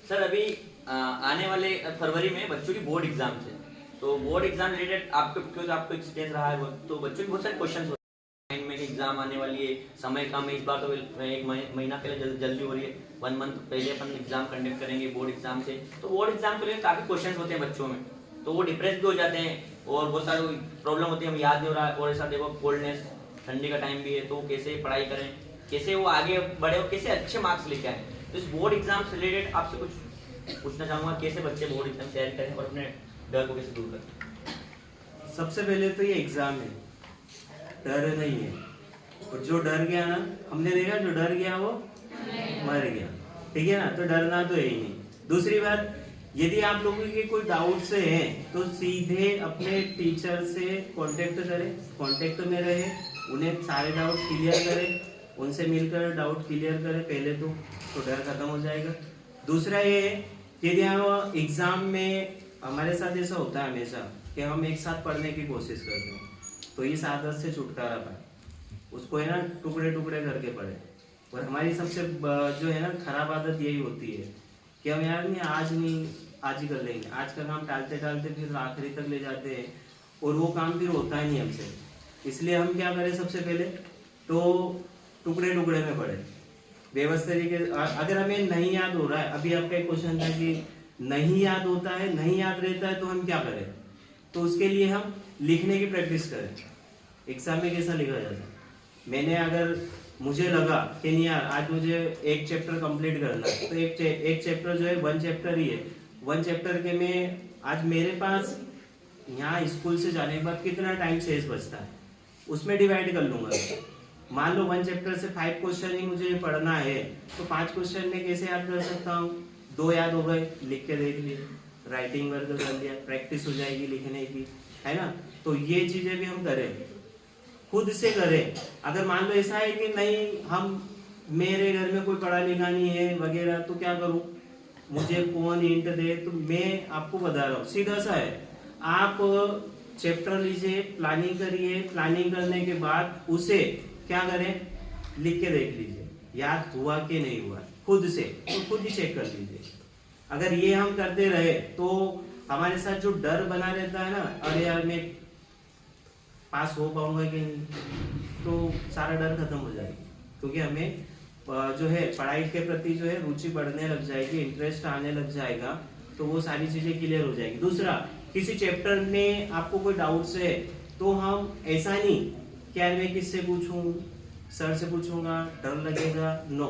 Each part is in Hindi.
सर अभी आने वाले फरवरी में बच्चों की बोर्ड एग्जाम है, तो बोर्ड एग्जाम रिलेटेड आपको क्योंकि आपको एक्सपीरियंस रहा है तो बच्चों की बहुत सारे क्वेश्चन होते हैं में कि एग्जाम आने वाली है, समय कम है, इस बार तो एक महीना पहले जल्दी हो रही है, 1 मंथ पहले अपन एग्जाम कंडक्ट करेंगे बोर्ड एग्जाम से। तो बोर्ड एग्जाम को लेकर काफी क्वेश्चन होते हैं बच्चों में, तो वो डिप्रेस भी हो जाते हैं और बहुत सारी प्रॉब्लम होती है, हमें याद नहीं हो रहा है। और ऐसा देखो कोल्डनेस, ठंडी का टाइम भी है, तो कैसे पढ़ाई करें, कैसे वो आगे बढ़े और कैसे अच्छे मार्क्स लेके आए। तो इस बोर्ड एग्जाम से रिलेटेड आपसे कुछ पूछना चाहूंगा, कैसे बच्चे बोर्ड एग्जाम तैयारी करें और अपने डर को कैसे दूर करें। सबसे पहले तो ये एग्जाम है, डर नहीं है। और जो डर गया ना, हमने देखा जो डर गया वो मर गया, ठीक है ना। तो डरना तो है ही नहीं। दूसरी बात, यदि आप लोगों के कोई डाउट्स हैं तो सीधे अपने टीचर से कांटेक्ट करें, कांटेक्ट में रहे, उन्हें सारे डाउट क्लियर करें, उनसे मिलकर डाउट क्लियर करें पहले तो डर खत्म हो जाएगा। दूसरा ये है कि यदि हम एग्जाम में, हमारे साथ ऐसा होता है हमेशा कि हम एक साथ पढ़ने की कोशिश करते हैं, तो इस आदत से छुटकारा पाए, उसको है ना टुकड़े टुकड़े करके पढ़े। और हमारी सबसे जो है ना खराब आदत यही होती है कि हम यार नहीं आज ही कर लेंगे, आज का काम टालते टालते फिर आखिरी तक ले जाते हैं और वो काम फिर होता ही नहीं हमसे। इसलिए हम क्या करें, सबसे पहले तो टुकड़े टुकड़े में पढ़े व्यवस्थित तरीके। अगर हमें नहीं याद हो रहा है, अभी आपका एक क्वेश्चन था कि नहीं याद होता है, नहीं याद रहता है, तो हम क्या करें, तो उसके लिए हम लिखने की प्रैक्टिस करें। एग्जाम में कैसा लिखा जाता है, मैंने अगर मुझे लगा कि नहीं यार आज मुझे एक चैप्टर कंप्लीट करना है, तो एक चैप्टर जो है 1 चैप्टर ही है, 1 चैप्टर के में आज मेरे पास यहाँ स्कूल से जाने के बाद कितना टाइम शेष बचता है, उसमें डिवाइड कर लूंगा। मान लो 1 चैप्टर से 5 क्वेश्चन ही मुझे पढ़ना है, तो 5 क्वेश्चन में कैसे याद कर सकता हूँ, 2 याद हो गए, लिख के देख लिए, राइटिंग वर्क कर लिया, प्रैक्टिस हो जाएगी लिखने की, है ना। तो ये चीजें भी हम करें, खुद से करें। अगर मान लो ऐसा है कि नहीं मेरे घर में कोई पढ़ा लिखा नहीं है वगैरह, तो क्या करूं, मुझे कौन हिंट दे, तो मैं आपको बता रहा हूँ, सीधा सा है। आप चैप्टर लीजिए, प्लानिंग करिए, प्लानिंग करने के बाद उसे क्या करें, लिख के देख लीजिए, याद हुआ कि नहीं हुआ, खुद से, तो खुद ही चेक कर लीजिए। अगर ये हम करते रहे तो हमारे साथ जो डर बना रहता है ना, अरे यार मैं पास हो पाऊंगा कि नहीं, तो सारा डर खत्म हो जाएगा। क्योंकि हमें जो है पढ़ाई के प्रति जो है रुचि बढ़ने लग जाएगी, इंटरेस्ट आने लग जाएगा, तो वो सारी चीजें क्लियर हो जाएगी। दूसरा, किसी चैप्टर में आपको कोई डाउट्स है तो हम ऐसा नहीं कि यार मैं किससे पूछूं, सर से पूछूंगा, डर लगेगा, नो,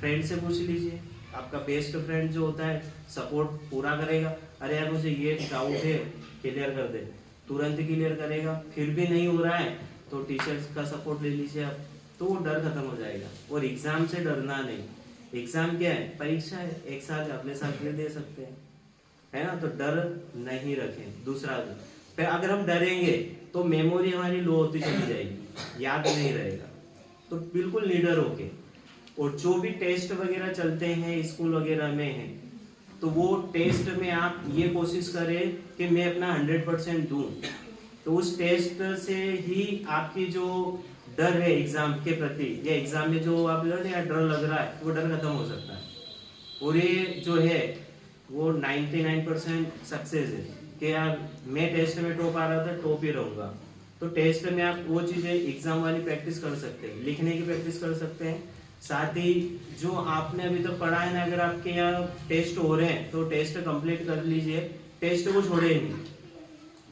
फ्रेंड से पूछ लीजिए। आपका बेस्ट फ्रेंड जो होता है सपोर्ट पूरा करेगा, अरे यार मुझे ये डाउट है, क्लियर कर दे, तुरंत क्लियर करेगा। फिर भी नहीं हो रहा है तो टीचर्स का सपोर्ट ले लीजिए आप, तो वो डर खत्म हो जाएगा। और एग्जाम से डरना नहीं, एग्जाम क्या है, परीक्षा है, एक साथ अपने साथ दे सकते हैं, है ना। तो डर नहीं रखें। दूसरा, फिर अगर हम डरेंगे तो मेमोरी हमारी लो होती चली जाएगी, याद नहीं रहेगा। तो बिल्कुल लीडर होके, और जो भी टेस्ट वगैरह चलते हैं स्कूल वगैरह में है, तो वो टेस्ट में आप ये कोशिश करें कि मैं अपना 100% दूं। तो उस टेस्ट से ही आपकी जो डर है एग्जाम के प्रति, या एग्जाम में जो आप डर लग रहा है, वो डर खत्म हो सकता है। और ये जो है वो 99% सक्सेस है कि यार मैं टेस्ट में टॉप आ रहा था, टॉप ही रहूंगा। तो टेस्ट में आप वो चीजें एग्जाम वाली प्रैक्टिस कर सकते हैं, लिखने की प्रैक्टिस कर सकते हैं। साथ ही जो आपने अभी तक पढ़ा है ना, अगर आपके यहाँ टेस्ट हो रहे हैं तो टेस्ट कंप्लीट कर लीजिए, टेस्ट को छोड़े नहीं,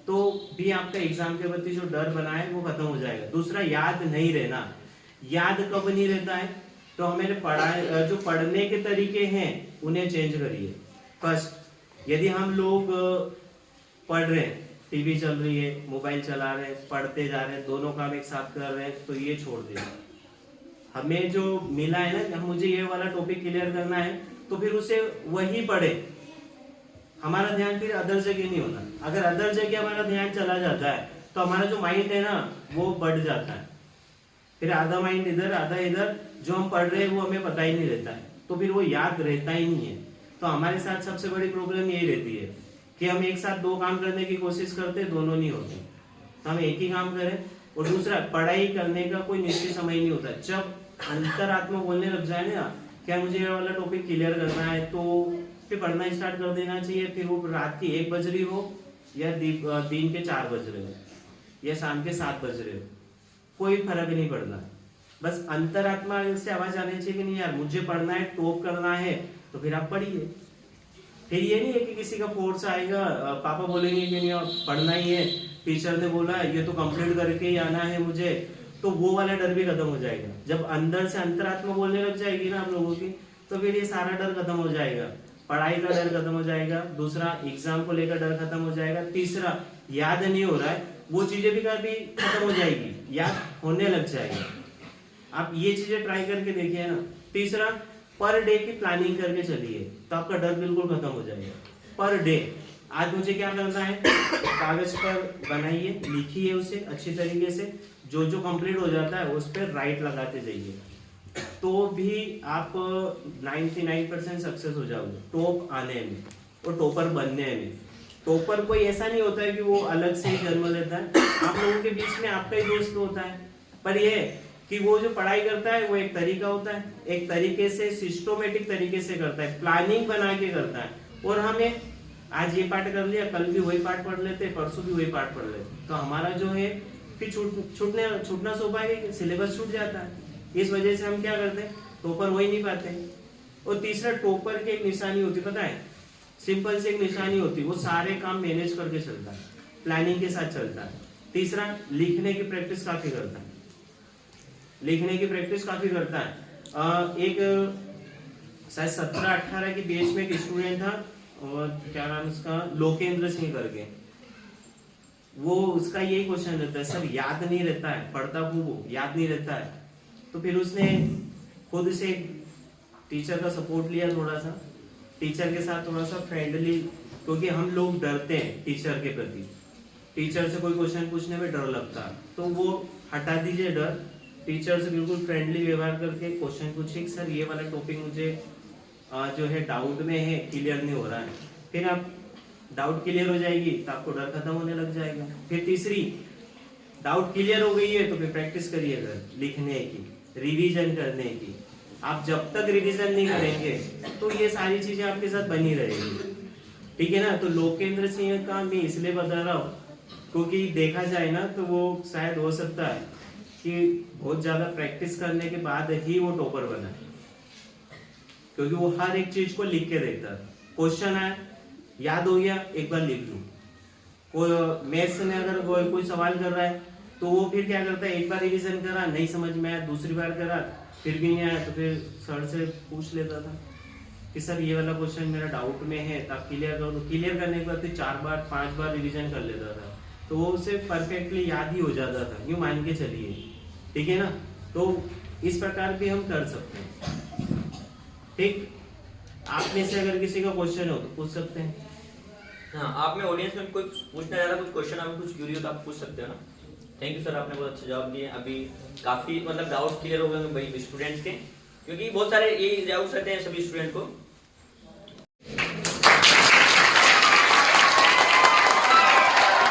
तो भी आपका एग्जाम के प्रति जो डर बना है वो खत्म हो जाएगा। दूसरा, याद नहीं रहना। याद कब नहीं रहता है, तो हमें जो पढ़ने के तरीके हैं उन्हें चेंज करिए। फर्स्ट, यदि हम लोग पढ़ रहे हैं, टीवी चल रही है, मोबाइल चला रहे हैं, पढ़ते जा रहे हैं, दोनों काम एक साथ कर रहे हैं, तो ये छोड़ दीजिए। हमें जो मिला है ना, मुझे ये वाला टॉपिक क्लियर करना है, तो फिर उसे वही पढ़े, हमारा ध्यान फिर अदर जगह नहीं होना। अगर अदर जगह हमारा ध्यान चला जाता है तो हमारा जो माइंड है ना वो बढ़ जाता है, फिर आधा माइंड इधर आधा इधर, जो हम पढ़ रहे हैं वो हमें पता ही नहीं रहता है, तो फिर वो याद रहता ही नहीं है। तो हमारे साथ सबसे बड़ी प्रॉब्लम यही रहती है कि हम एक साथ 2 काम करने की कोशिश करते हैं, दोनों नहीं होते, तो हम एक ही काम करें। और दूसरा, पढ़ाई करने का कोई निश्चित समय नहीं होता। जब अंतरात्मा बोलने लग जाए ना क्या मुझे ये वाला टॉपिक क्लियर करना है, तो फिर पढ़ना स्टार्ट कर देना चाहिए। फिर वो रात की 1 बज रही हो या दिन के 4 बज रहे हो या शाम के 7 बज रहे हो, कोई फर्क नहीं पड़ना। बस अंतरात्मा से आवाज आनी चाहिए कि नहीं यार मुझे पढ़ना है, टॉप करना है, तो फिर आप पढ़िए। फिर ये नहीं है कि किसी का फोर्स आएगा, पापा बोलेंगे कि नहीं अब पढ़ना ही है, टीचर ने बोला ये तो कंप्लीट करके ही आना है मुझे, तो वो वाला डर भी खत्म हो जाएगा। जब अंदर से अंतरात्मा बोलने लग जाएगी ना आप लोगों की, तो फिर ये सारा डर खत्म हो जाएगा। पढ़ाई का डर खत्म हो जाएगा, दूसरा एग्जाम को लेकर डर खत्म हो जाएगा, तीसरा याद नहीं हो रहा है वो चीजें भी कभी खत्म हो जाएगी, याद होने लग जाएगा। आप ये चीजें ट्राई करके देखिए ना। तीसरा, पर डे की प्लानिंग करके चलिए तो आपका डर बिल्कुल खत्म हो जाएगा। पर डे आज मुझे क्या करना है, कागज पर बनाइए, लिखिए उसे अच्छी तरीके से, जो जो कंप्लीट हो जाता है उस पर राइट लगाते जाइए, तो भी आप 99% सक्सेस हो जाओगे टॉप आने में और टॉपर बनने में। टॉपर कोई ऐसा नहीं होता है कि वो अलग से ही जन्म लेता है, आप लोगों के बीच में आपका ही दोस्त होता है। पर ये कि वो जो पढ़ाई करता है वो एक तरीका होता है, एक तरीके से सिस्टमेटिक तरीके से करता है, प्लानिंग बना के करता है। और हमें आज ये पाठ कर लिया, कल भी वही पाठ पढ़ लेते, परसों भी वही पाठ पढ़ लेते, तो हमारा जो है फिर छूटना स्वाभाविक है, सिलेबस छूट जाता है। इस वजह से हम क्या करते हैं, टॉपर हो ही नहीं पाते। और तीसरा, टॉपर की एक निशानी होती पता है, सिंपल से एक निशानी होती, वो सारे काम मैनेज करके चलता है, प्लानिंग के साथ चलता है। तीसरा, लिखने की प्रैक्टिस काफी करता है, लिखने की प्रैक्टिस काफी करता है। एक शायद 17-18 की बैच में एक स्टूडेंट था, और क्या नाम उसका, लोकेंद्र सिंह करके, वो उसका यही क्वेश्चन रहता है, सर याद नहीं रहता है, पढ़ता खूब याद नहीं रहता है। तो फिर उसने खुद से टीचर का सपोर्ट लिया, थोड़ा सा टीचर के साथ थोड़ा सा फ्रेंडली, क्योंकि हम लोग डरते हैं टीचर के प्रति, टीचर से कोई क्वेश्चन पूछने में डर लगता है, तो वो हटा दीजिए डर, टीचर से बिल्कुल फ्रेंडली व्यवहार करके क्वेश्चन पूछिए, सर ये वाला टॉपिक मुझे जो है डाउट में है, क्लियर नहीं हो रहा है। फिर आप डाउट क्लियर हो जाएगी तो आपको डर खत्म होने लग जाएगा। फिर तीसरी, डाउट क्लियर हो गई है तो फिर प्रैक्टिस करिएगा लिखने की, रिवीजन करने की। आप जब तक रिवीजन नहीं करेंगे तो ये सारी चीजें आपके साथ बनी रहेगी, ठीक है ना। तो लोकेंद्र सिंह का मैं इसलिए बता रहा हूँ क्योंकि देखा जाए ना तो वो शायद हो सकता है कि बहुत ज्यादा प्रैक्टिस करने के बाद ही वो टॉपर बना, क्योंकि वो हर एक चीज को लिख के देखता है। क्वेश्चन है याद हो गया, एक बार लिख लूं। कोई मैथ्स में अगर कोई सवाल कर रहा है तो वो फिर क्या करता है, एक बार रिवीजन करा, नहीं समझ में आया, दूसरी बार करा, फिर भी नहीं आया, तो फिर सर से पूछ लेता था कि सर ये वाला क्वेश्चन मेरा डाउट में है, तब क्लियर करो। तो क्लियर करने के बाद फिर 4 बार 5 बार रिवीजन कर लेता था, तो वो उसे परफेक्टली याद ही हो जाता था, यूं मान के चलिए, ठीक है ना। तो इस प्रकार भी हम कर सकते हैं, ठीक। आप में से अगर किसी का क्वेश्चन हो तो पूछ सकते हैं। हाँ, आप में ऑडियंस में कोई पूछना चाह रहा, कुछ क्वेश्चन आप कुछ क्यूरी हो तो आप पूछ सकते हो ना। थैंक यू सर, आपने बहुत अच्छा जवाब दिए। अभी काफी मतलब डाउट्स क्लियर हो गए भाई स्टूडेंट्स के, क्योंकि बहुत सारे ये डाउट्स रहते हैं सभी स्टूडेंट को।